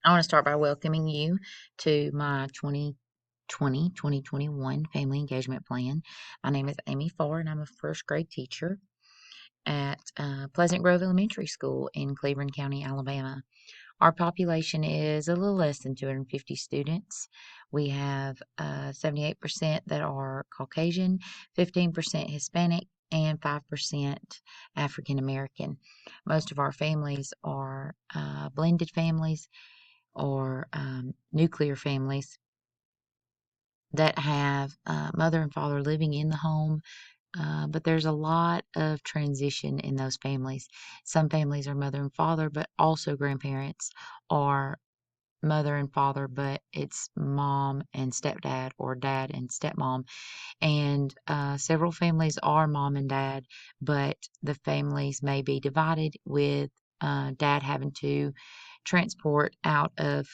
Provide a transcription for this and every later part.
I want to start by welcoming you to my 2021 Family Engagement Plan. My name is Amy Farr, and I'm a first grade teacher at Pleasant Grove Elementary School in Cleveland County, Alabama. Our population is a little less than 250 students. We have 78% that are Caucasian, 15% Hispanic, and 5% African American. Most of our families are blended families or nuclear families that have mother and father living in the home. But there's a lot of transition in those families. Some families are mother and father, but also grandparents, or mother and father, but it's mom and stepdad, or dad and stepmom. And several families are mom and dad, but the families may be divided with dad having to transport out of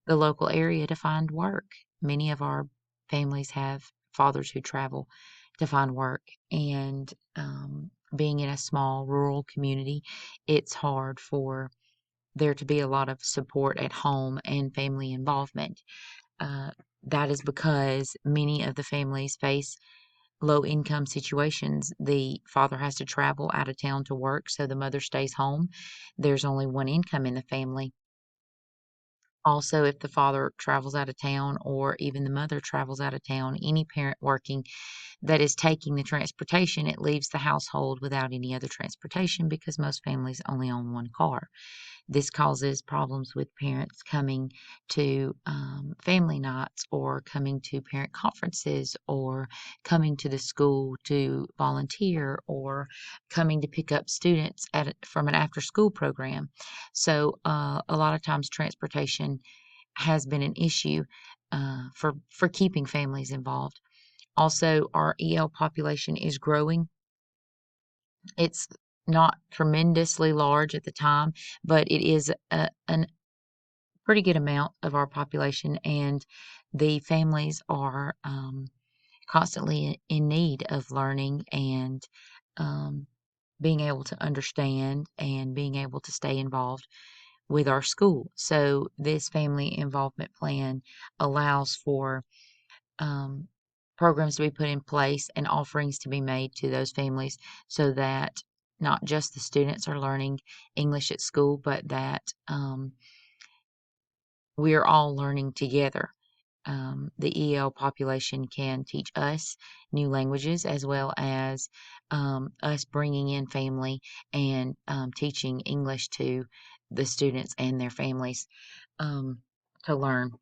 the local area to find work. Many of our families have fathers who travel to find work, and being in a small rural community, it's hard for there to be a lot of support at home and family involvement. Uh, that is because many of the families face low income situations. The father has to travel out of town to work, so the mother stays home. There's only one income in the family. Also, if the father travels out of town or even the mother travels out of town, any parent working that is taking the transportation, it leaves the household without any other transportation because most families only own one car. This causes problems with parents coming to family nights, or coming to parent conferences, or coming to the school to volunteer, or coming to pick up students from an after school program. So, a lot of times, transportation has been an issue for keeping families involved. Also, our EL population is growing. It's not tremendously large at the time, but it is an pretty good amount of our population, and the families are constantly in need of learning and um, being able to understand and being able to stay involved with our school. So, this family involvement plan allows for um, programs to be put in place and offerings to be made to those families so that not just the students are learning English at school, but that we're all learning together. The EL population can teach us new languages, as well as us bringing in family and teaching English to the students and their families um, to learn.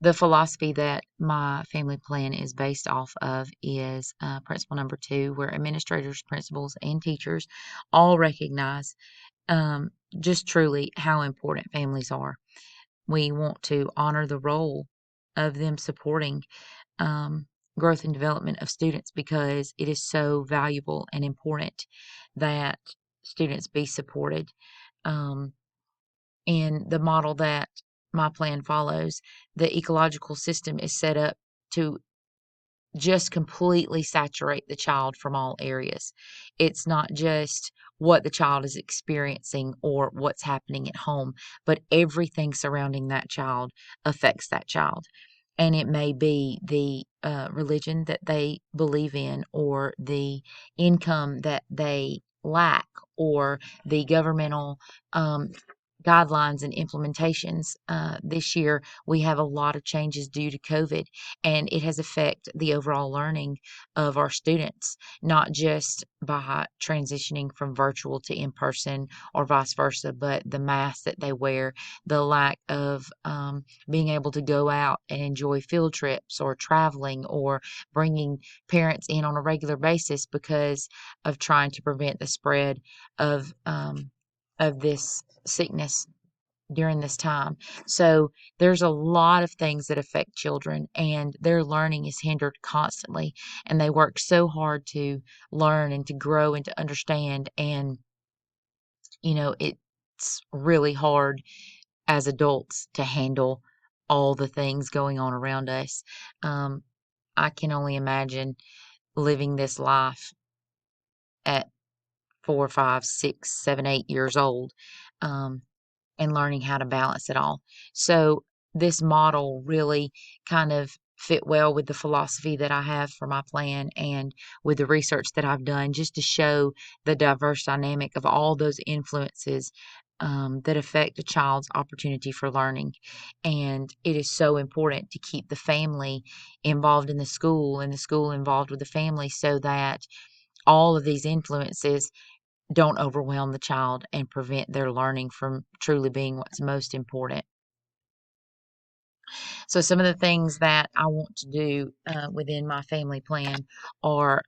The philosophy that my family plan is based off of is principle number two, where administrators, principals, and teachers all recognize um, just truly how important families are. We want to honor the role of them supporting um, growth and development of students, because it is so valuable and important that students be supported. Um, in the model that my plan follows, the ecological system is set up to just completely saturate the child from all areas. It's not just what the child is experiencing or what's happening at home, but everything surrounding that child affects that child. And it may be the religion that they believe in, or the income that they lack, or the governmental um, guidelines and implementations. This year, we have a lot of changes due to COVID, and it has affected the overall learning of our students, not just by transitioning from virtual to in person or vice versa, but the masks that they wear, the lack of being able to go out and enjoy field trips or traveling, or bringing parents in on a regular basis because of trying to prevent the spread of this sickness during this time. So there's a lot of things that affect children, and their learning is hindered constantly, and they work so hard to learn and to grow and to understand. And it's really hard as adults to handle all the things going on around us. um, I can only imagine living this life at 4, 5, 6, 7, 8 years old. um, and learning how to balance it all. So this model really kind of fit well with the philosophy that I have for my plan and with the research that I've done just to show the diverse dynamic of all those influences that affect a child's opportunity for learning. And it is so important to keep the family involved in the school and the school involved with the family so that all of these influences don't overwhelm the child and prevent their learning from truly being what's most important. So, some of the things that I want to do within my family plan are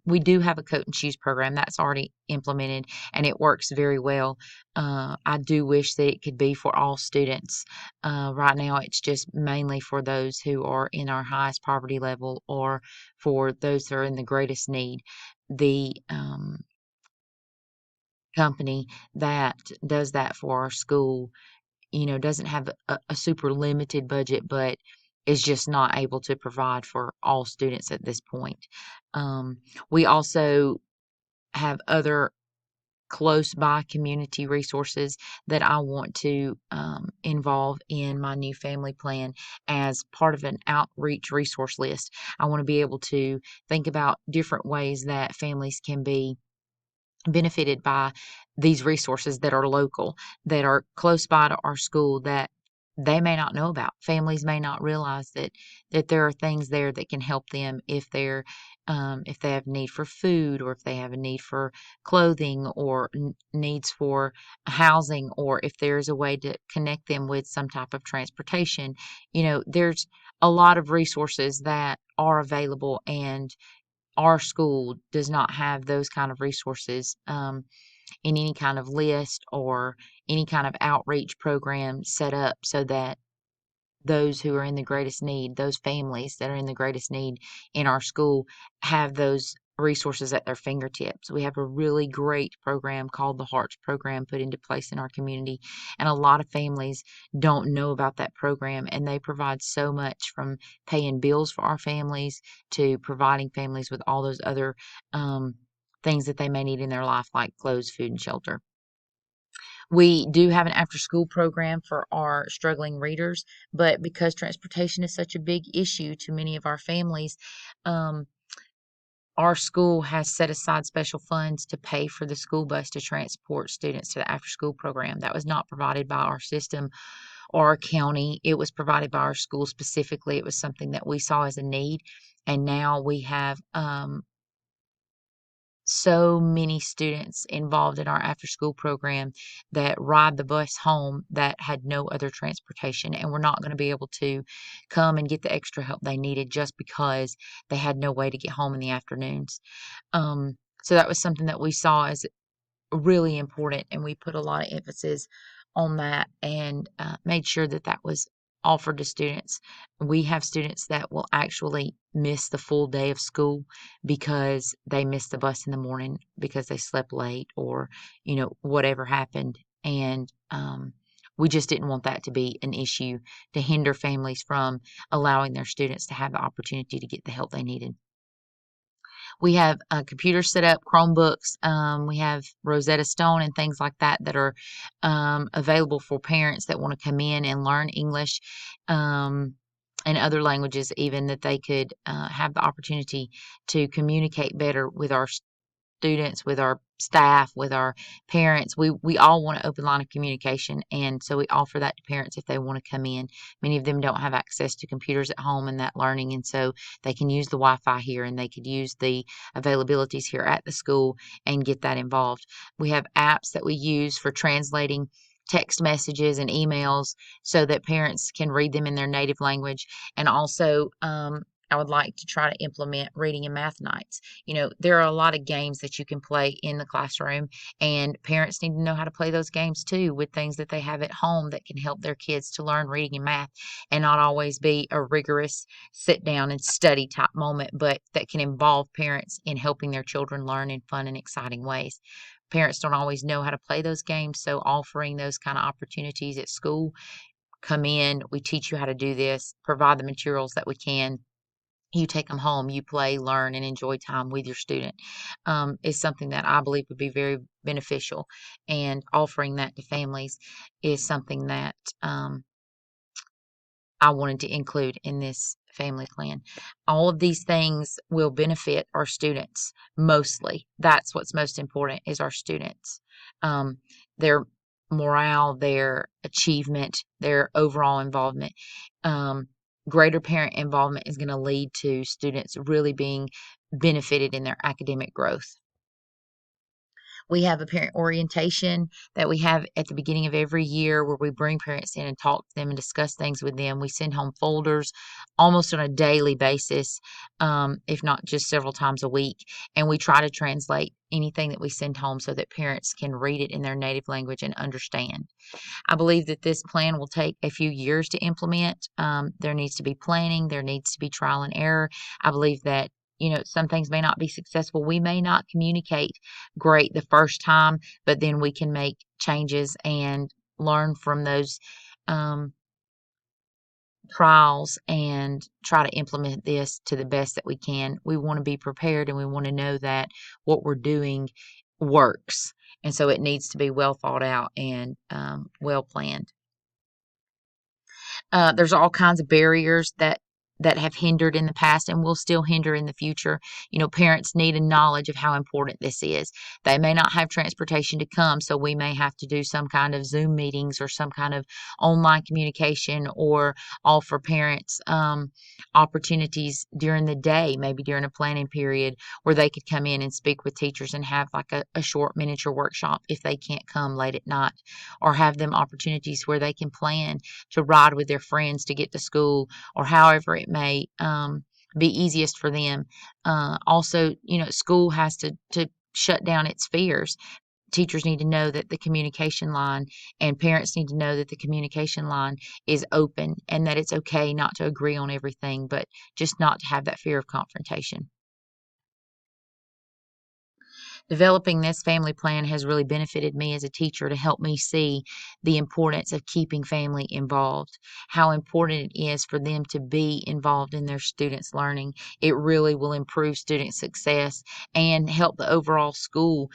we do have a coat and shoes program that's already implemented and it works very well. I do wish that it could be for all students. Right now, it's just mainly for those who are in our highest poverty level or for those that are in the greatest need. The company that does that for our school, doesn't have a super limited budget, but is just not able to provide for all students at this point. We also have other close by community resources that I want to involve in my new family plan as part of an outreach resource list. I want to be able to think about different ways that families can be benefited by these resources that are local, that are close by to our school that they may not know about. Families may not realize that there are things there that can help them if they have need for food or if they have a need for clothing or needs for housing or if there's a way to connect them with some type of transportation. There's a lot of resources that are available and our school does not have those kind of resources in any kind of list or any kind of outreach program set up so that those who are in the greatest need, those families that are in the greatest need in our school, have those resources at their fingertips. We have a really great program called the Hearts program put into place in our community, and a lot of families don't know about that program, and they provide so much from paying bills for our families to providing families with all those other things that they may need in their life, like clothes, food, and shelter. We do have an after school program for our struggling readers, but because transportation is such a big issue to many of our families, um, our school has set aside special funds to pay for the school bus to transport students to the after school program. That was not provided by our system or our county. It was provided by our school specifically. It was something that we saw as a need. And now we have so many students involved in our after school program that ride the bus home that had no other transportation and were not going to be able to come and get the extra help they needed just because they had no way to get home in the afternoons. So that was something that we saw as really important, and we put a lot of emphasis on that and made sure that that was offered to students. We have students that will actually miss the full day of school because they missed the bus in the morning because they slept late or whatever happened, and we just didn't want that to be an issue to hinder families from allowing their students to have the opportunity to get the help they needed. We have computers set up, Chromebooks. We have Rosetta Stone and things like that that are available for parents that want to come in and learn English and other languages, even that they could have the opportunity to communicate better with our students, with our staff, with our parents. We all want an open line of communication, and so we offer that to parents if they want to come in. Many of them don't have access to computers at home and that learning, and so they can use the Wi-Fi here, and they could use the availabilities here at the school and get that involved. We have apps that we use for translating text messages and emails so that parents can read them in their native language, and also I would like to try to implement reading and math nights. There are a lot of games that you can play in the classroom, and parents need to know how to play those games too with things that they have at home that can help their kids to learn reading and math and not always be a rigorous sit down and study type moment, but that can involve parents in helping their children learn in fun and exciting ways. Parents don't always know how to play those games, so offering those kind of opportunities at school, come in, we teach you how to do this, provide the materials that we can you take them home, you play, learn, and enjoy time with your student, is something that I believe would be very beneficial. And offering that to families is something that I wanted to include in this family plan. All of these things will benefit our students mostly. That's what's most important is our students. Their morale, their achievement, their overall involvement. Um, Greater parent involvement is going to lead to students really being benefited in their academic growth. We have a parent orientation that we have at the beginning of every year where we bring parents in and talk to them and discuss things with them. We send home folders almost on a daily basis, if not just several times a week. And we try to translate anything that we send home so that parents can read it in their native language and understand. I believe that this plan will take a few years to implement. There needs to be planning, there needs to be trial and error. I believe that, some things may not be successful. We may not communicate great the first time, but then we can make changes and learn from those um, trials and try to implement this to the best that we can. We want to be prepared and we want to know that what we're doing works. And so it needs to be well thought out and well planned. There's all kinds of barriers that have hindered in the past and will still hinder in the future. Parents need a knowledge of how important this is. They may not have transportation to come, so we may have to do some kind of Zoom meetings or some kind of online communication or offer parents opportunities during the day, maybe during a planning period, where they could come in and speak with teachers and have like a short miniature workshop if they can't come late at night, or have them opportunities where they can plan to ride with their friends to get to school, or however it may be easiest for them. Also, school has to shut down its fears. Teachers need to know that the communication line and parents need to know that the communication line is open and that it's okay not to agree on everything, but just not to have that fear of confrontation. Developing this family plan has really benefited me as a teacher to help me see the importance of keeping family involved, how important it is for them to be involved in their students' learning. It really will improve student success and help the overall school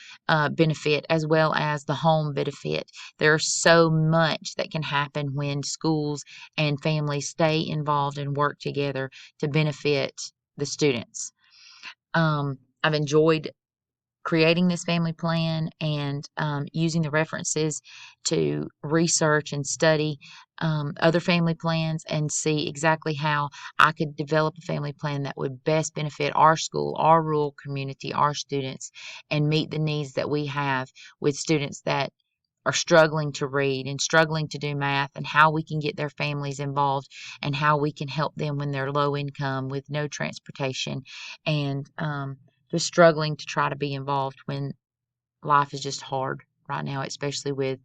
benefit as well as the home benefit. There's so much that can happen when schools and families stay involved and work together to benefit the students. I've enjoyed creating this family plan and using the references to research and study other family plans and see exactly how I could develop a family plan that would best benefit our school, our rural community, our students, and meet the needs that we have with students that are struggling to read and struggling to do math, and how we can get their families involved and how we can help them when they're low income with no transportation and just struggling to try to be involved when life is just hard right now, especially with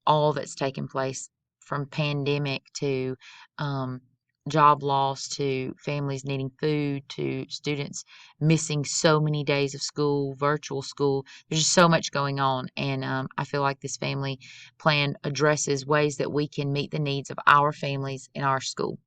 all that's taken place from pandemic to um, job loss to families needing food to students missing so many days of school, virtual school. There's just so much going on. And I feel like this family plan addresses ways that we can meet the needs of our families in our school.